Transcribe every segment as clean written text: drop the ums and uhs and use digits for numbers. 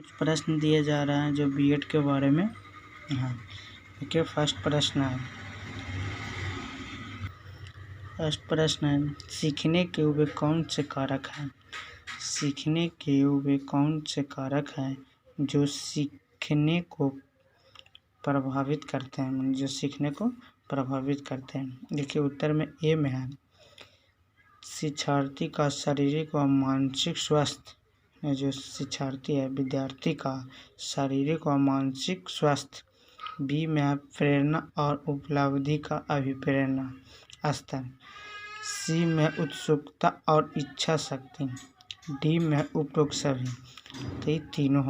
कुछ प्रश्न दिए जा रहे हैं जो बीएड के बारे में है। देखिए फर्स्ट प्रश्न है सीखने के वे कौन से कारक हैं। सीखने के वे कौन से कारक हैं जो सीखने को प्रभावित करते हैं, देखिए उत्तर में ए में है शिक्षार्थी का शारीरिक व मानसिक स्वास्थ्य। जो शिक्षार्थी है, विद्यार्थी का शारीरिक व मानसिक स्वास्थ्य। बी में है प्रेरणा और उपलब्धि का अभिप्रेरणा स्तर। सी में उत्सुकता और इच्छा शक्ति। डी में उपरोक्त सभी। तो ये तीनों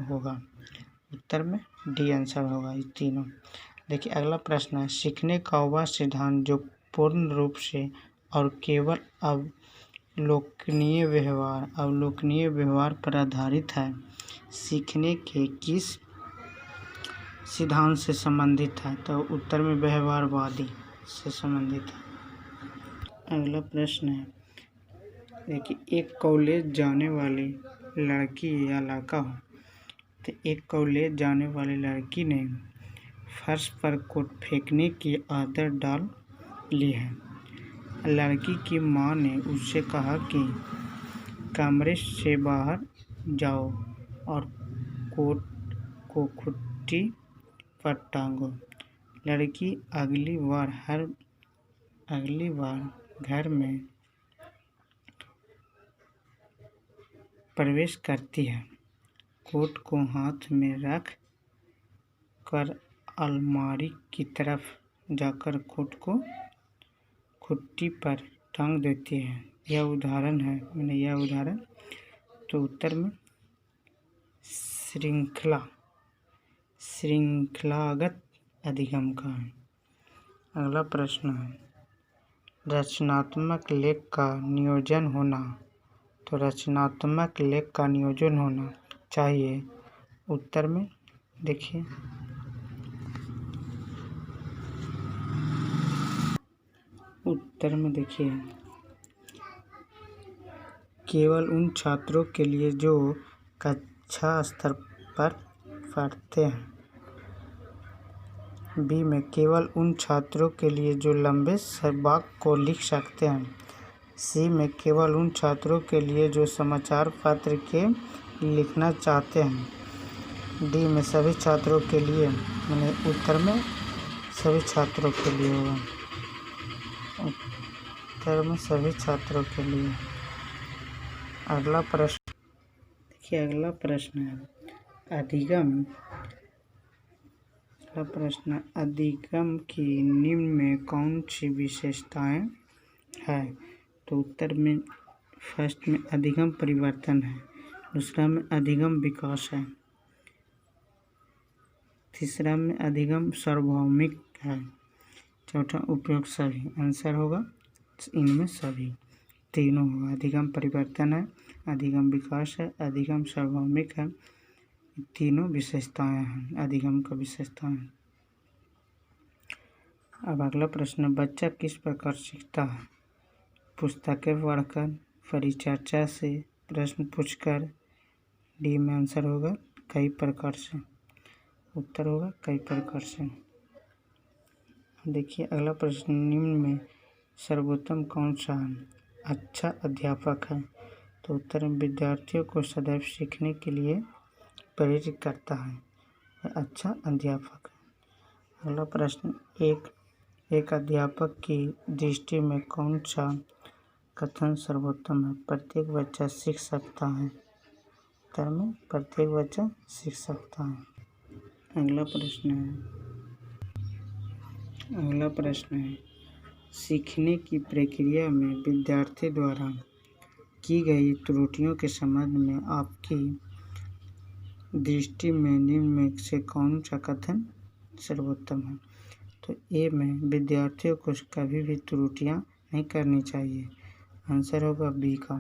होगा उत्तर में डी आंसर होगा ये तीनों। देखिए अगला प्रश्न है सीखने का वह सिद्धांत जो पूर्ण रूप से और केवल अवलोकनीय व्यवहार पर आधारित है, सीखने के किस सिद्धांत से संबंधित है। तो उत्तर में व्यवहारवादी से संबंधित है। अगला प्रश्न है देखिए एक कॉलेज जाने वाली लड़की या लड़का हो, तो एक कॉलेज जाने वाली लड़की ने फर्श पर कोट फेंकने की आदत डाल ली है। लड़की की माँ ने उससे कहा कि कमरे से बाहर जाओ और कोट को खुट्टी पर टांगो। लड़की अगली बार घर में प्रवेश करती है, कोट को हाथ में रख कर अलमारी की तरफ जाकर कोट को खुट्टी पर टांग देती है। यह उदाहरण तो उत्तर में श्रृंखलागत अधिगम का है। अगला प्रश्न है रचनात्मक लेख का नियोजन होना। तो रचनात्मक लेख का नियोजन होना चाहिए। उत्तर में देखिए केवल उन छात्रों के लिए जो कक्षा स्तर पर पढ़ते हैं। बी में केवल उन छात्रों के लिए जो लंबे वाक्य को लिख सकते हैं। सी में केवल उन छात्रों के लिए जो समाचार पत्र के लिखना चाहते हैं। डी में सभी छात्रों के लिए, उत्तर में सभी छात्रों के लिए होगा। उत्तर में सभी छात्रों के लिए। अगला प्रश्न है अधिगम की निम्न में कौन सी विशेषताएं हैं। तो उत्तर में फर्स्ट में अधिगम परिवर्तन है, दूसरा में अधिगम विकास है, तीसरा में अधिगम सार्वभौमिक है, चौथा उपयोग सभी। आंसर होगा इनमें सभी तीनों होगा। अधिगम परिवर्तन है, अधिगम विकास है, अधिगम सार्वभौमिक है। तीनों विशेषताएं हैं अधिगम का विशेषताएं। अब अगला प्रश्न बच्चा किस प्रकार सीखता है। पुस्तकें पढ़कर, परिचर्चा से, प्रश्न पूछकर। डी में आंसर होगा कई प्रकार से। उत्तर होगा कई प्रकार से। देखिए अगला प्रश्न निम्न में सर्वोत्तम कौन सा है। अच्छा अध्यापक है। तो उत्तर में विद्यार्थियों को सदैव सीखने के लिए प्रेरित करता है, अच्छा अध्यापक है। अगला प्रश्न एक अध्यापक की दृष्टि में कौन सा कथन सर्वोत्तम है। प्रत्येक बच्चा सीख सकता है। उत्तर में प्रत्येक बच्चा सीख सकता है। अगला प्रश्न है सीखने की प्रक्रिया में विद्यार्थी द्वारा की गई त्रुटियों के संबंध में आपकी दृष्टि में निम्न में से कौन सा कथन सर्वोत्तम है। तो ए में विद्यार्थियों को कभी भी त्रुटियां नहीं करनी चाहिए। आंसर होगा बी का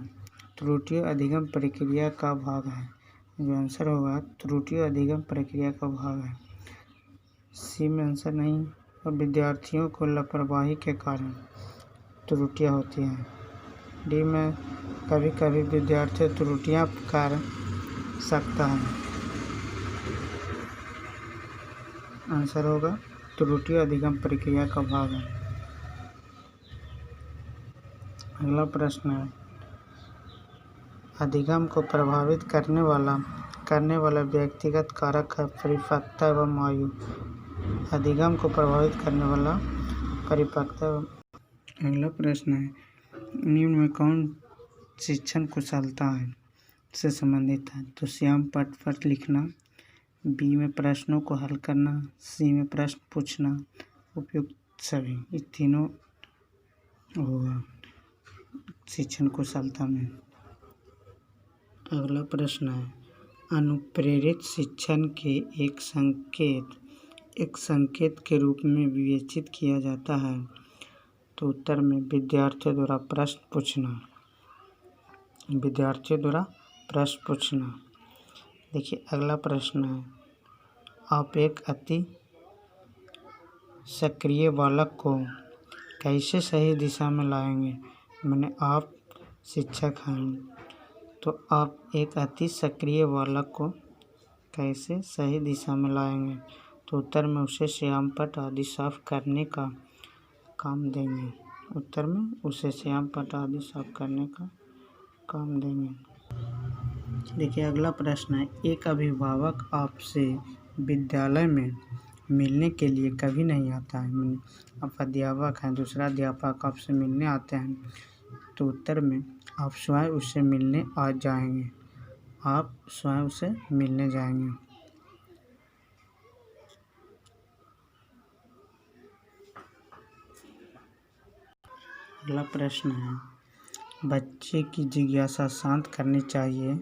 त्रुटियां अधिगम प्रक्रिया का भाग है। जो आंसर होगा त्रुटियां अधिगम प्रक्रिया का भाग है। सी में आंसर नहीं और विद्यार्थियों को लापरवाही के कारण त्रुटियां होती हैं। डी में कभी कभी विद्यार्थी त्रुटियां कर सकता है। आंसर होगा त्रुटि अधिगम प्रक्रिया का भाग है। अगला प्रश्न है, अधिगम को प्रभावित करने वाला व्यक्तिगत कारक है परिपक्वता एवं आयु। अधिगम को प्रभावित करने वाला परिपक्वता एवं। अगला प्रश्न है, निम्न में कौन शिक्षण कुशलता है से संबंधित है? तो श्याम पट पर लिखना, बी में प्रश्नों को हल करना, सी में प्रश्न पूछना, उपयुक्त सभी। ये तीनों होगा शिक्षण कुशलता में। अगला प्रश्न है, अनुप्रेरित शिक्षण के एक संकेत के रूप में विवेचित किया जाता है। तो उत्तर में विद्यार्थियों द्वारा प्रश्न पूछना। देखिए अगला प्रश्न है, आप एक अति सक्रिय बालक को कैसे सही दिशा में लाएंगे? मैंने आप शिक्षक हैं, तो आप एक अति सक्रिय बालक को कैसे सही दिशा में लाएंगे? तो उत्तर में उसे श्याम पट आदि साफ करने का काम देंगे। उत्तर में उसे श्याम पट आदि साफ करने का काम देंगे। देखिए अगला प्रश्न है, एक अभिभावक आपसे विद्यालय में मिलने के लिए कभी नहीं आता है। आप अध्यापक हैं, दूसरा अध्यापक आपसे मिलने आते हैं, तो उत्तर में आप स्वयं उससे मिलने आ जाएंगे। आप स्वयं उससे मिलने जाएंगे। अगला प्रश्न है, बच्चे की जिज्ञासा शांत करनी चाहिए।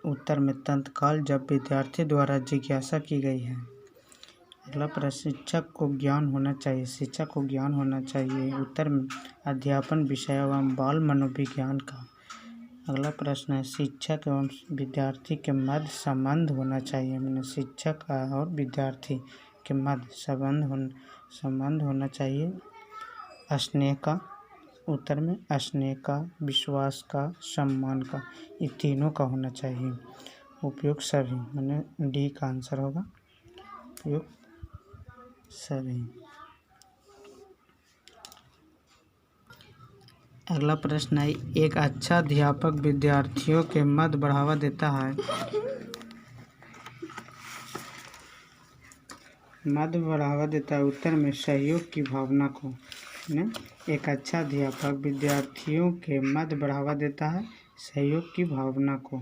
उत्तर में तत्काल जब विद्यार्थी द्वारा जिज्ञासा की गई है। अगला प्रश्न, शिक्षक को ज्ञान होना चाहिए। उत्तर में अध्यापन विषय एवं बाल मनोविज्ञान का। अगला प्रश्न है, शिक्षक एवं विद्यार्थी के मध्य संबंध होना चाहिए। मैंने शिक्षक और विद्यार्थी के मध्य संबंध होना चाहिए स्नेह का। उत्तर में स्नेह का, विश्वास का, सम्मान का, ये तीनों का होना चाहिए। उपयुक्त सभी, मैंने डी का आंसर होगा उपयुक्त सभी। अगला प्रश्न है, एक अच्छा अध्यापक विद्यार्थियों के मध्य बढ़ावा देता है। उत्तर में सहयोग की भावना को। एक अच्छा अध्यापक विद्यार्थियों के मध्य बढ़ावा देता है सहयोग की भावना को।